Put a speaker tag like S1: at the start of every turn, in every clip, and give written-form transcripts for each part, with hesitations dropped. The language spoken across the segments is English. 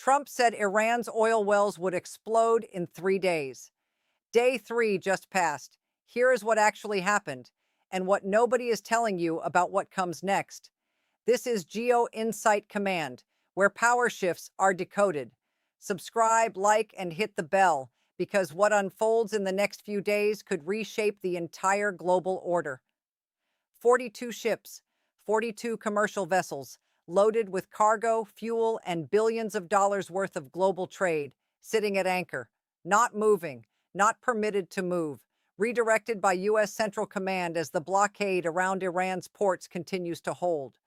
S1: Trump said Iran's oil wells would explode in 3 days. Day three just passed. Here is what actually happened and what nobody is telling you about what comes next. This is Geo Insight Command, where power shifts are decoded. Subscribe, like, and hit the bell because what unfolds in the next few days could reshape the entire global order. 42 ships, 42 commercial vessels, loaded with cargo, fuel, and billions of dollars worth of global trade, sitting at anchor, not moving, not permitted to move, redirected by U.S. Central Command as the blockade around Iran's ports continues to hold.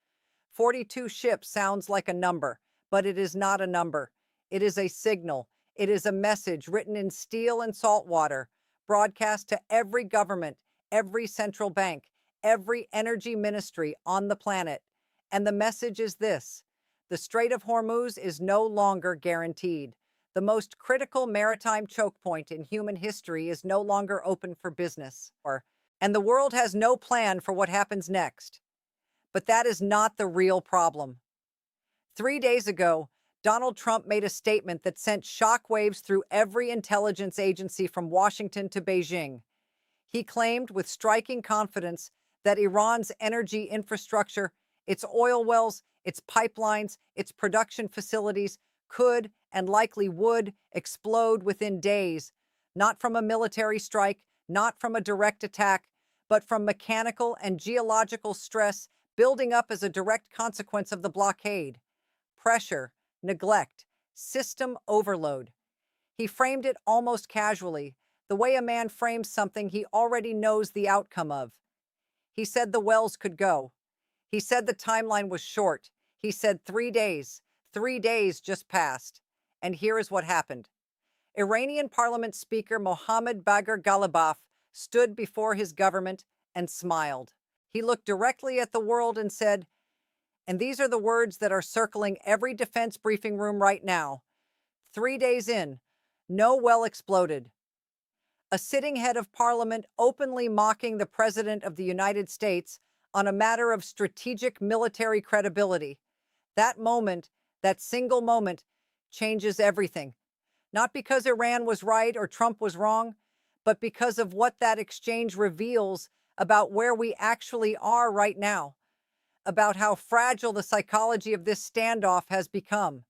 S1: 42 ships sounds like a number, but it is not a number. It is a signal. It is a message written in steel and salt water, broadcast to every government, every central bank, every energy ministry on the planet. And the message is this: the Strait of Hormuz is no longer guaranteed. The most critical maritime choke point in human history is no longer open for business, and the world has no plan for what happens next. But that is not the real problem. 3 days ago, Donald Trump made a statement that sent shockwaves through every intelligence agency from Washington to Beijing. He claimed with striking confidence that Iran's energy infrastructure, its oil wells, its pipelines, its production facilities could and likely would explode within days, not from a military strike, not from a direct attack, but from mechanical and geological stress building up as a direct consequence of the blockade. Pressure, neglect, system overload. He framed it almost casually, the way a man frames something he already knows the outcome of. He said the wells could go. He said the timeline was short. He said 3 days. 3 days just passed. And here is what happened. Iranian Parliament Speaker Mohammad Bagher Ghalibaf stood before his government and smiled. He looked directly at the world and said, and these are the words that are circling every defense briefing room right now: 3 days in, no well exploded. A sitting head of parliament openly mocking the President of the United States on a matter of strategic military credibility. That moment, that single moment, changes everything. Not because Iran was right or Trump was wrong, but because of what that exchange reveals about where we actually are right now, about how fragile the psychology of this standoff has become,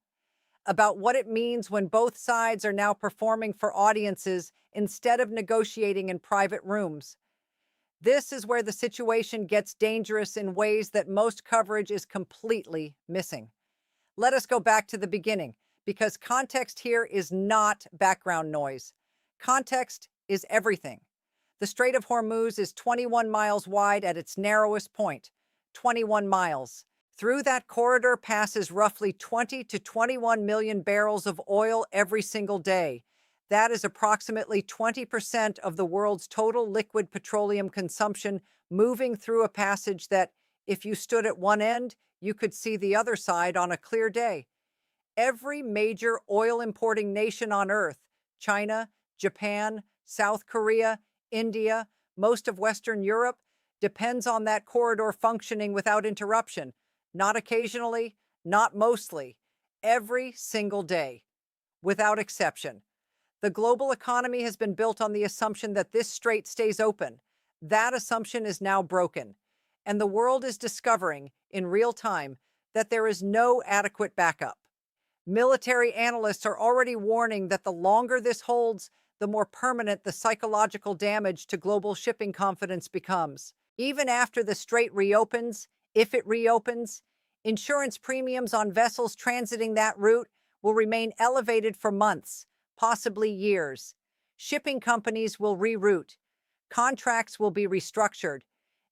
S1: about what it means when both sides are now performing for audiences instead of negotiating in private rooms. This is where the situation gets dangerous in ways that most coverage is completely missing. Let us go back to the beginning, because context here is not background noise. Context is everything. The Strait of Hormuz is 21 miles wide at its narrowest point, 21 miles. Through that corridor passes roughly 20 to 21 million barrels of oil every single day. That is approximately 20% of the world's total liquid petroleum consumption moving through a passage that, if you stood at one end, you could see the other side on a clear day. Every major oil importing nation on Earth, China, Japan, South Korea, India, most of Western Europe, depends on that corridor functioning without interruption. Not occasionally, not mostly, every single day, without exception. The global economy has been built on the assumption that this strait stays open. That assumption is now broken, and the world is discovering, in real time, that there is no adequate backup. Military analysts are already warning that the longer this holds, the more permanent the psychological damage to global shipping confidence becomes. Even after the strait reopens, if it reopens, insurance premiums on vessels transiting that route will remain elevated for months, possibly years. Shipping companies will reroute. Contracts will be restructured.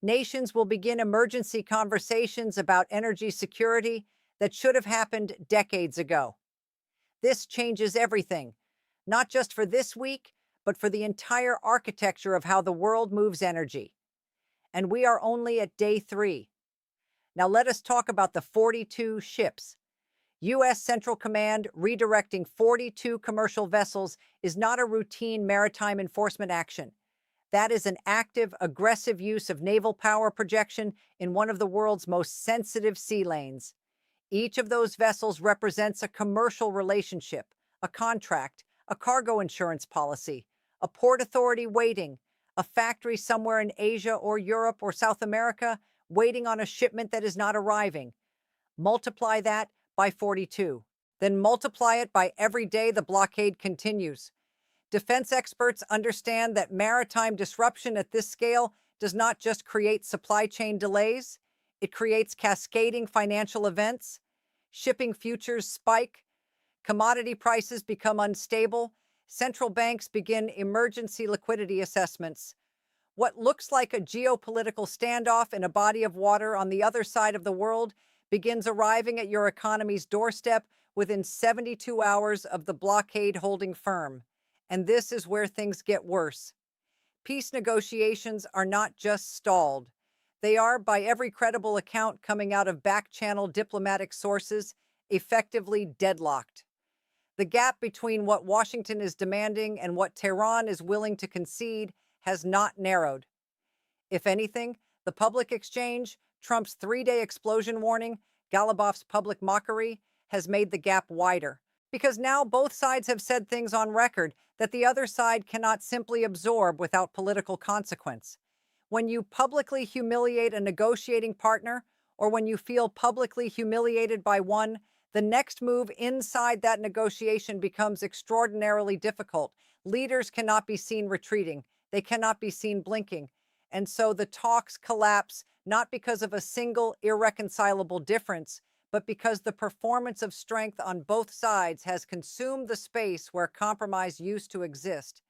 S1: Nations will begin emergency conversations about energy security that should have happened decades ago. This changes everything, not just for this week, but for the entire architecture of how the world moves energy. And we are only at day 3. Now let us talk about the 42 ships. U.S. Central Command redirecting 42 commercial vessels is not a routine maritime enforcement action. That is an active, aggressive use of naval power projection in one of the world's most sensitive sea lanes. Each of those vessels represents a commercial relationship, a contract, a cargo insurance policy, a port authority waiting, a factory somewhere in Asia or Europe or South America waiting on a shipment that is not arriving. Multiply that by 42. Then multiply it by every day the blockade continues. Defense experts understand that maritime disruption at this scale does not just create supply chain delays, it creates cascading financial events. Shipping futures spike, commodity prices become unstable, central banks begin emergency liquidity assessments. What looks like a geopolitical standoff in a body of water on the other side of the world begins arriving at your economy's doorstep within 72 hours of the blockade holding firm. And this is where things get worse. Peace negotiations are not just stalled. They are, by every credible account coming out of back-channel diplomatic sources, effectively deadlocked. The gap between what Washington is demanding and what Tehran is willing to concede has not narrowed. If anything, the public exchange, Trump's three-day explosion warning, Goluboff's public mockery, has made the gap wider. Because now both sides have said things on record that the other side cannot simply absorb without political consequence. When you publicly humiliate a negotiating partner, or when you feel publicly humiliated by one, the next move inside that negotiation becomes extraordinarily difficult. Leaders cannot be seen retreating. They cannot be seen blinking. And so the talks collapse not because of a single irreconcilable difference, but because the performance of strength on both sides has consumed the space where compromise used to exist.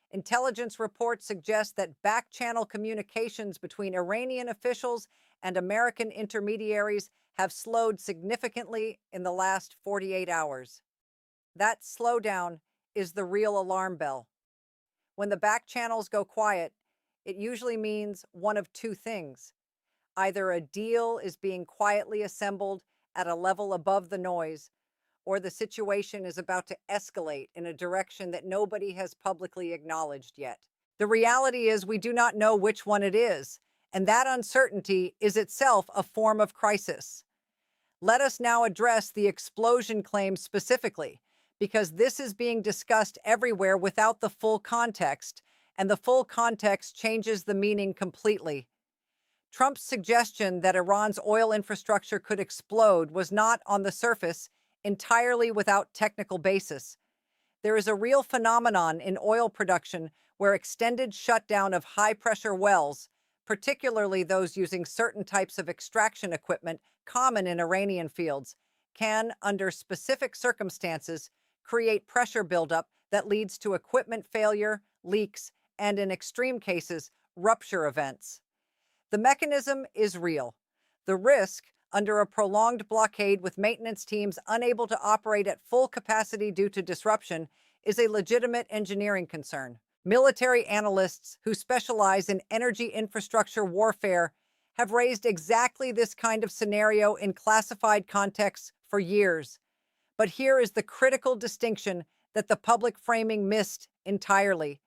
S1: Intelligence reports suggest that back-channel communications between Iranian officials and American intermediaries have slowed significantly in the last 48 hours. That slowdown is the real alarm bell. When the back channels go quiet, it usually means one of two things. Either a deal is being quietly assembled at a level above the noise, or the situation is about to escalate in a direction that nobody has publicly acknowledged yet. The reality is we do not know which one it is, and that uncertainty is itself a form of crisis. Let us now address the explosion claim specifically, because this is being discussed everywhere without the full context, and the full context changes the meaning completely. Trump's suggestion that Iran's oil infrastructure could explode was not, on the surface, entirely without technical basis. There is a real phenomenon in oil production where extended shutdown of high-pressure wells, particularly those using certain types of extraction equipment common in Iranian fields, can, under specific circumstances, create pressure buildup that leads to equipment failure, leaks, and in extreme cases, rupture events. The mechanism is real. The risk, under a prolonged blockade with maintenance teams unable to operate at full capacity due to disruption, is a legitimate engineering concern. Military analysts who specialize in energy infrastructure warfare have raised exactly this kind of scenario in classified contexts for years. But here is the critical distinction that the public framing missed entirely.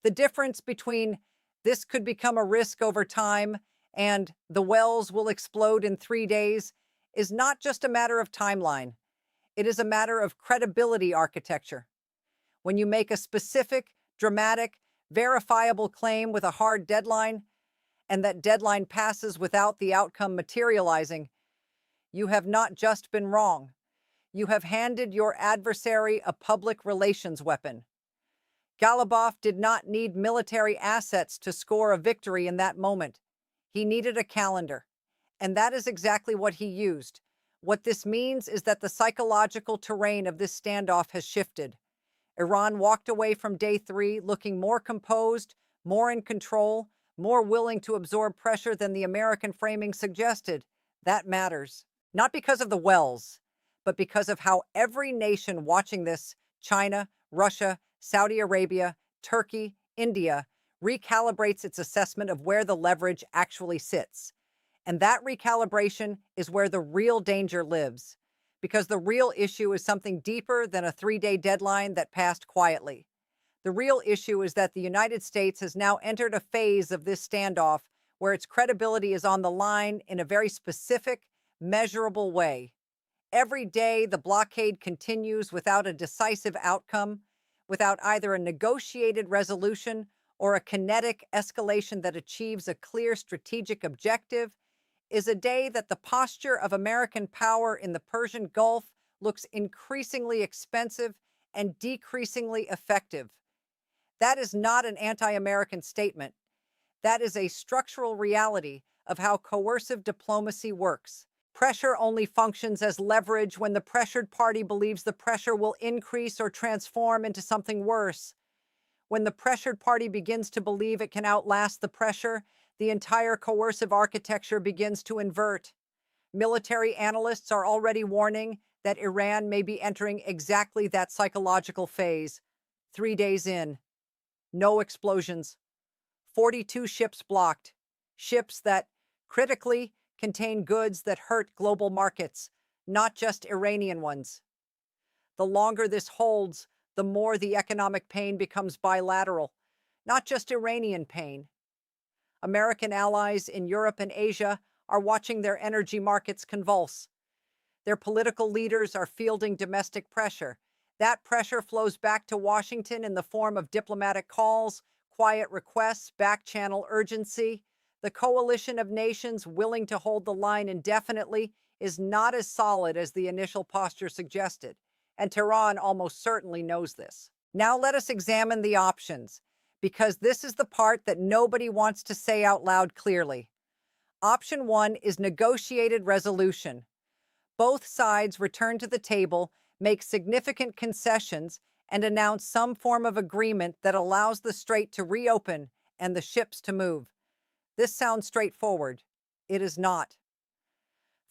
S1: The difference between this could become a risk over time and the wells will explode in 3 days is not just a matter of timeline. It is a matter of credibility architecture. When you make a specific, dramatic, verifiable claim with a hard deadline, and that deadline passes without the outcome materializing, you have not just been wrong. You have handed your adversary a public relations weapon. Goluboff did not need military assets to score a victory in that moment. He needed a calendar, and that is exactly what he used. What this means is that the psychological terrain of this standoff has shifted. Iran walked away from day 3 looking more composed, more in control, more willing to absorb pressure than the American framing suggested. That matters. Not because of the wells, but because of how every nation watching this, China, Russia, Saudi Arabia, Turkey, India, recalibrates its assessment of where the leverage actually sits. And that recalibration is where the real danger lives, because the real issue is something deeper than a 3-day deadline that passed quietly. The real issue is that the United States has now entered a phase of this standoff where its credibility is on the line in a very specific, measurable way. Every day, the blockade continues without a decisive outcome, without either a negotiated resolution or a kinetic escalation that achieves a clear strategic objective, is a day that the posture of American power in the Persian Gulf looks increasingly expensive and decreasingly effective. That is not an anti American statement. That is a structural reality of how coercive diplomacy works. Pressure only functions as leverage when the pressured party believes the pressure will increase or transform into something worse. When the pressured party begins to believe it can outlast the pressure, the entire coercive architecture begins to invert. Military analysts are already warning that Iran may be entering exactly that psychological phase. 3 days in, no explosions, 42 ships blocked, ships that, critically, contain goods that hurt global markets, not just Iranian ones. The longer this holds, the more the economic pain becomes bilateral, not just Iranian pain. American allies in Europe and Asia are watching their energy markets convulse. Their political leaders are fielding domestic pressure. That pressure flows back to Washington in the form of diplomatic calls, quiet requests, back-channel urgency. The coalition of nations willing to hold the line indefinitely is not as solid as the initial posture suggested, and Tehran almost certainly knows this. Now let us examine the options, because this is the part that nobody wants to say out loud clearly. Option 1 is negotiated resolution. Both sides return to the table, make significant concessions, and announce some form of agreement that allows the strait to reopen and the ships to move. This sounds straightforward. It is not.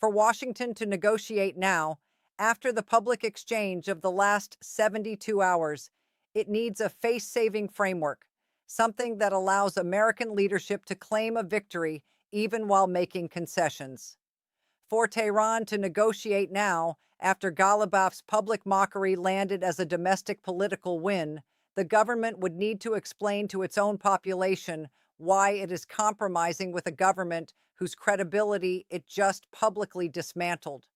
S1: For Washington to negotiate now, after the public exchange of the last 72 hours, it needs a face-saving framework, something that allows American leadership to claim a victory even while making concessions. For Tehran to negotiate now, after Ghalibaf's public mockery landed as a domestic political win, the government would need to explain to its own population why it is compromising with a government whose credibility it just publicly dismantled.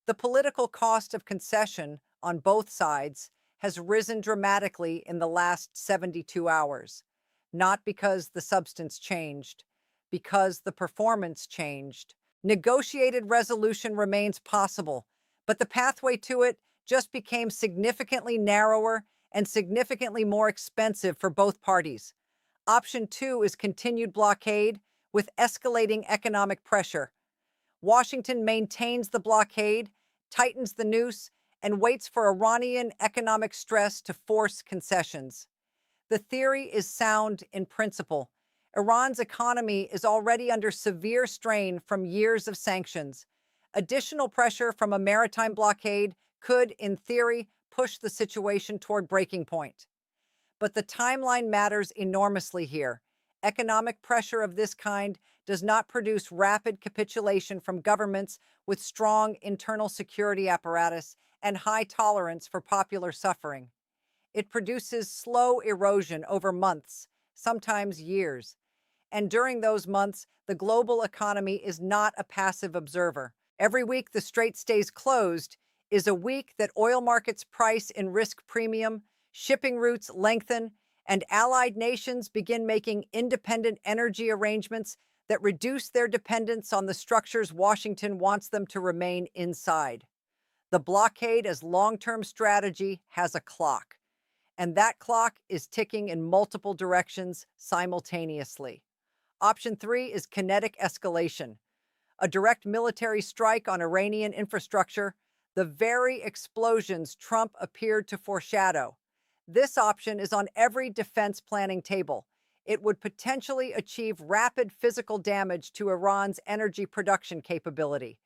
S1: The political cost of concession on both sides has risen dramatically in the last 72 hours, not because the substance changed, because the performance changed. Negotiated resolution remains possible, but the pathway to it just became significantly narrower and significantly more expensive for both parties. Option 2 is continued blockade with escalating economic pressure. Washington maintains the blockade, tightens the noose, and waits for Iranian economic stress to force concessions. The theory is sound in principle. Iran's economy is already under severe strain from years of sanctions. Additional pressure from a maritime blockade could, in theory, push the situation toward breaking point. But the timeline matters enormously here. Economic pressure of this kind does not produce rapid capitulation from governments with strong internal security apparatus and high tolerance for popular suffering. It produces slow erosion over months, sometimes years. And during those months, the global economy is not a passive observer. Every week the strait stays closed is a week that oil markets price in risk premium, shipping routes lengthen, and allied nations begin making independent energy arrangements that reduce their dependence on the structures Washington wants them to remain inside. The blockade as long-term strategy has a clock, and that clock is ticking in multiple directions simultaneously. Option 3 is kinetic escalation, a direct military strike on Iranian infrastructure, the very explosions Trump appeared to foreshadow. This option is on every defense planning table. It would potentially achieve rapid physical damage to Iran's energy production capability.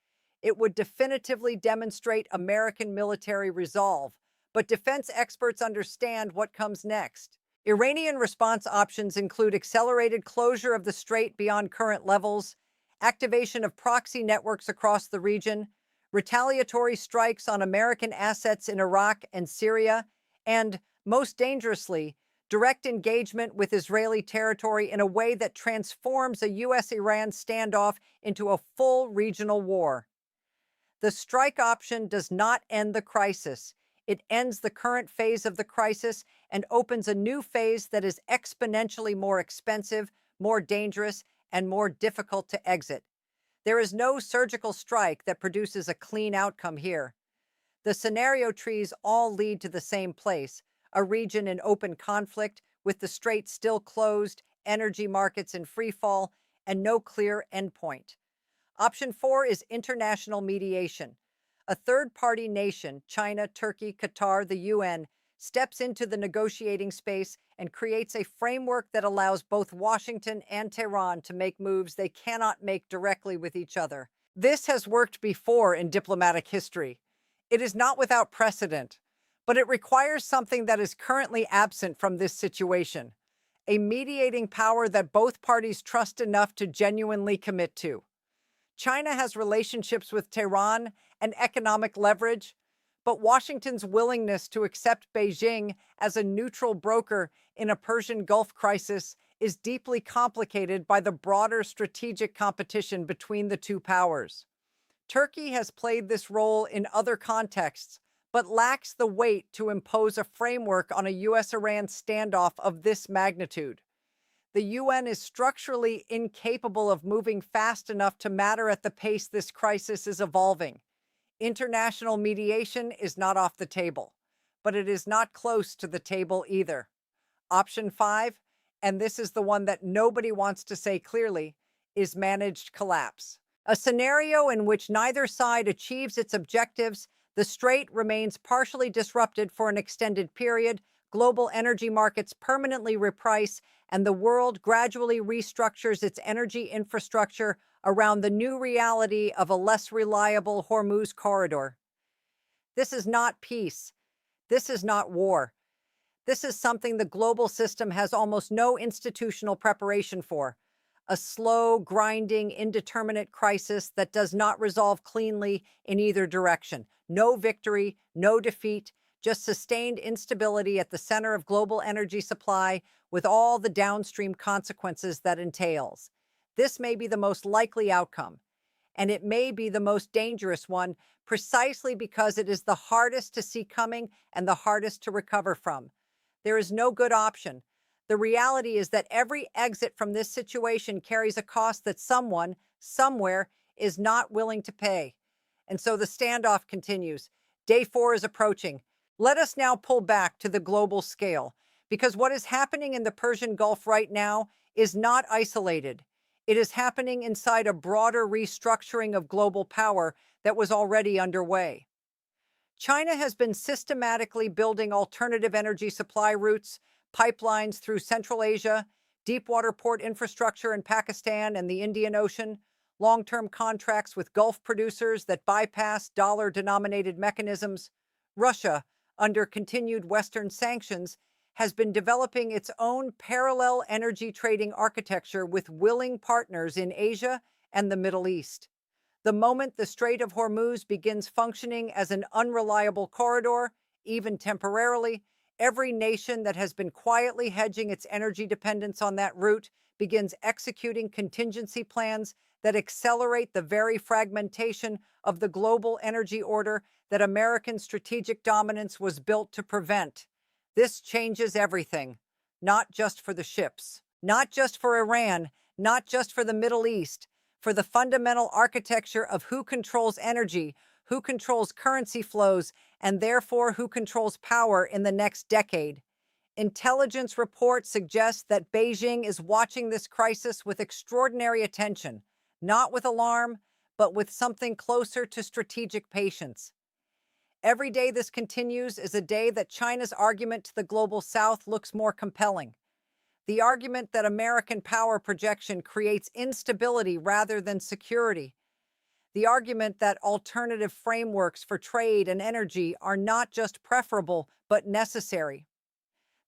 S1: It would definitively demonstrate American military resolve, but defense experts understand what comes next. Iranian response options include accelerated closure of the strait beyond current levels, activation of proxy networks across the region, retaliatory strikes on American assets in Iraq and Syria, and, most dangerously, direct engagement with Israeli territory in a way that transforms a U.S.-Iran standoff into a full regional war. The strike option does not end the crisis. It ends the current phase of the crisis and opens a new phase that is exponentially more expensive, more dangerous, and more difficult to exit. There is no surgical strike that produces a clean outcome here. The scenario trees all lead to the same place, a region in open conflict, with the strait still closed, energy markets in free fall, and no clear endpoint. Option 4 is international mediation. A third party nation, China, Turkey, Qatar, the UN, steps into the negotiating space and creates a framework that allows both Washington and Tehran to make moves they cannot make directly with each other. This has worked before in diplomatic history. It is not without precedent, but it requires something that is currently absent from this situation: a mediating power that both parties trust enough to genuinely commit to. China has relationships with Tehran and economic leverage, but Washington's willingness to accept Beijing as a neutral broker in a Persian Gulf crisis is deeply complicated by the broader strategic competition between the two powers. Turkey has played this role in other contexts, but lacks the weight to impose a framework on a US-Iran standoff of this magnitude. The UN is structurally incapable of moving fast enough to matter at the pace this crisis is evolving. International mediation is not off the table, but it is not close to the table either. Option 5, and this is the one that nobody wants to say clearly, is managed collapse. A scenario in which neither side achieves its objectives, the strait remains partially disrupted for an extended period, global energy markets permanently reprice, and the world gradually restructures its energy infrastructure around the new reality of a less reliable Hormuz corridor. This is not peace. This is not war. This is something the global system has almost no institutional preparation for: a slow, grinding, indeterminate crisis that does not resolve cleanly in either direction. No victory, no defeat, just sustained instability at the center of global energy supply with all the downstream consequences that entails. This may be the most likely outcome, and it may be the most dangerous one precisely because it is the hardest to see coming and the hardest to recover from. There is no good option. The reality is that every exit from this situation carries a cost that someone, somewhere, is not willing to pay. And so the standoff continues. Day 4 is approaching. Let us now pull back to the global scale, because what is happening in the Persian Gulf right now is not isolated. It is happening inside a broader restructuring of global power that was already underway. China has been systematically building alternative energy supply routes, pipelines through Central Asia, deepwater port infrastructure in Pakistan and the Indian Ocean, long-term contracts with Gulf producers that bypass dollar-denominated mechanisms. Russia, under continued Western sanctions, has been developing its own parallel energy trading architecture with willing partners in Asia and the Middle East. The moment the Strait of Hormuz begins functioning as an unreliable corridor, even temporarily, every nation that has been quietly hedging its energy dependence on that route begins executing contingency plans that accelerate the very fragmentation of the global energy order that American strategic dominance was built to prevent. This changes everything, not just for the ships, not just for Iran, not just for the Middle East, for the fundamental architecture of who controls energy, who controls currency flows, and therefore who controls power in the next decade. Intelligence reports suggest that Beijing is watching this crisis with extraordinary attention, not with alarm, but with something closer to strategic patience. Every day this continues is a day that China's argument to the global South looks more compelling. The argument that American power projection creates instability rather than security. The argument that alternative frameworks for trade and energy are not just preferable, but necessary.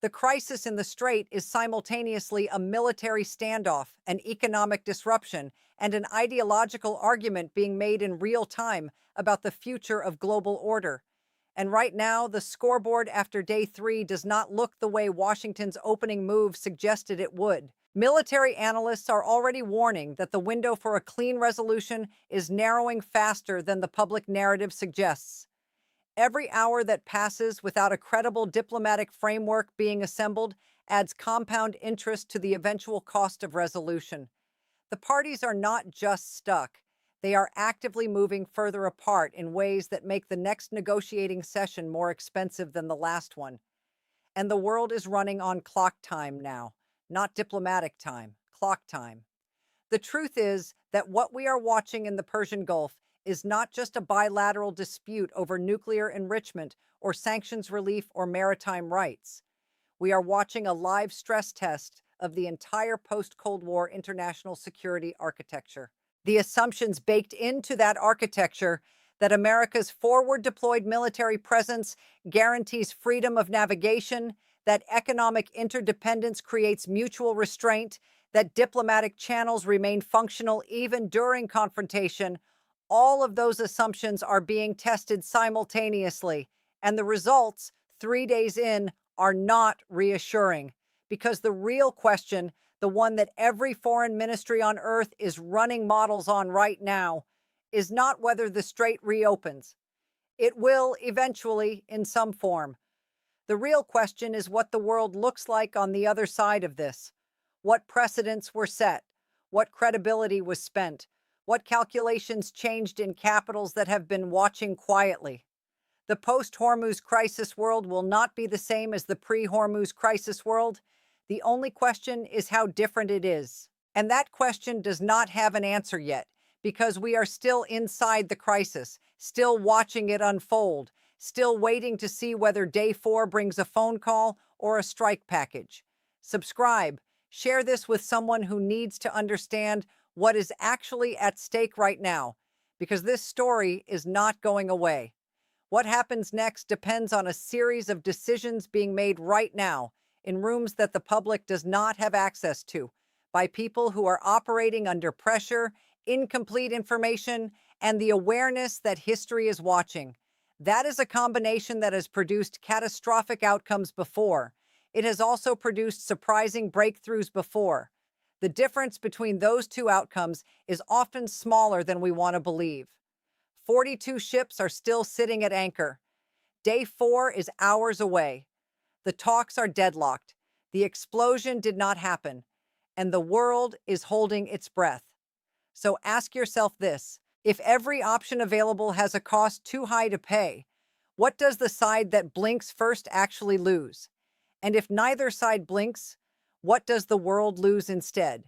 S1: The crisis in the Strait is simultaneously a military standoff, an economic disruption, and an ideological argument being made in real time about the future of global order. And right now, the scoreboard after day 3 does not look the way Washington's opening move suggested it would. Military analysts are already warning that the window for a clean resolution is narrowing faster than the public narrative suggests. Every hour that passes without a credible diplomatic framework being assembled adds compound interest to the eventual cost of resolution. The parties are not just stuck, they are actively moving further apart in ways that make the next negotiating session more expensive than the last one. And the world is running on clock time now, not diplomatic time, clock time. The truth is that what we are watching in the Persian Gulf is not just a bilateral dispute over nuclear enrichment or sanctions relief or maritime rights. We are watching a live stress test of the entire post Cold War international security architecture. The assumptions baked into that architecture that America's forward deployed military presence guarantees freedom of navigation, that economic interdependence creates mutual restraint, that diplomatic channels remain functional even during confrontation. All of those assumptions are being tested simultaneously, and the results, 3 days in, are not reassuring. Because the real question, the one that every foreign ministry on earth is running models on right now, is not whether the strait reopens. It will eventually in some form. The real question is what the world looks like on the other side of this. What precedents were set? What credibility was spent? What calculations changed in capitals that have been watching quietly? The post-Hormuz crisis world will not be the same as the pre-Hormuz crisis world. The only question is how different it is. And that question does not have an answer yet, because we are still inside the crisis, still watching it unfold, still waiting to see whether day 4 brings a phone call or a strike package. Subscribe, share this with someone who needs to understand what is actually at stake right now, because this story is not going away. What happens next depends on a series of decisions being made right now in rooms that the public does not have access to, by people who are operating under pressure, incomplete information, and the awareness that history is watching. That is a combination that has produced catastrophic outcomes before. It has also produced surprising breakthroughs before. The difference between those two outcomes is often smaller than we want to believe. 42 ships are still sitting at anchor. Day 4 is hours away. The talks are deadlocked. The explosion did not happen, and the world is holding its breath. So ask yourself this: if every option available has a cost too high to pay, what does the side that blinks first actually lose? And if neither side blinks, what does the world lose instead?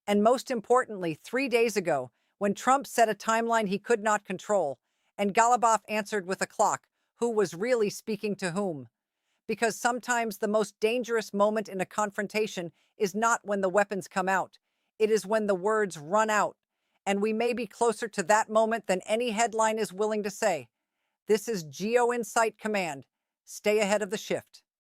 S1: And most importantly, 3 days ago, when Trump set a timeline he could not control, and Ghalibaf answered with a clock, who was really speaking to whom? Because sometimes the most dangerous moment in a confrontation is not when the weapons come out. It is when the words run out. And we may be closer to that moment than any headline is willing to say. This is Geo Insight Command. Stay ahead of the shift.